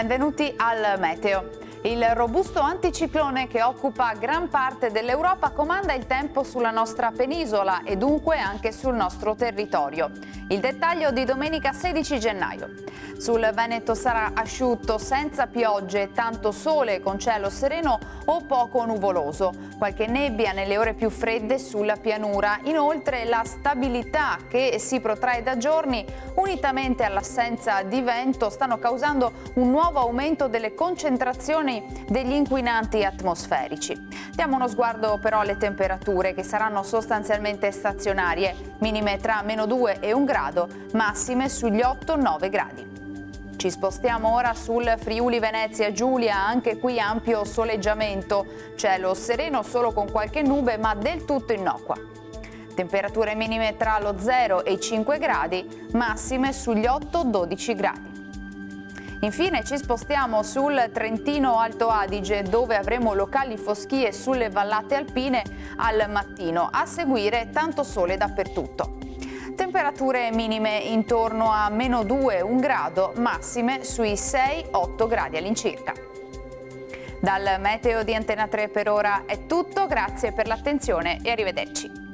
Benvenuti al Meteo. Il robusto anticiclone che occupa gran parte dell'Europa comanda il tempo sulla nostra penisola e dunque anche sul nostro territorio. Il dettaglio di domenica 16 gennaio. Sul Veneto sarà asciutto, senza piogge, tanto sole con cielo sereno o poco nuvoloso. Qualche nebbia nelle ore più fredde sulla pianura. Inoltre la stabilità che si protrae da giorni, unitamente all'assenza di vento, stanno causando un nuovo aumento delle concentrazioni degli inquinanti atmosferici. Diamo uno sguardo però alle temperature, che saranno sostanzialmente stazionarie, minime tra -2 e 1 grado, massime sugli 8-9 gradi. Ci spostiamo ora sul Friuli Venezia Giulia, anche qui ampio soleggiamento, cielo sereno solo con qualche nube ma del tutto innocua. Temperature minime tra lo 0 e i 5 gradi, massime sugli 8-12 gradi. Infine ci spostiamo sul Trentino Alto Adige, dove avremo locali foschie sulle vallate alpine al mattino, a seguire tanto sole dappertutto. Temperature minime intorno a -2, 1 grado, massime sui 6-8 gradi all'incirca. Dal Meteo di Antena 3 per ora è tutto, grazie per l'attenzione e arrivederci.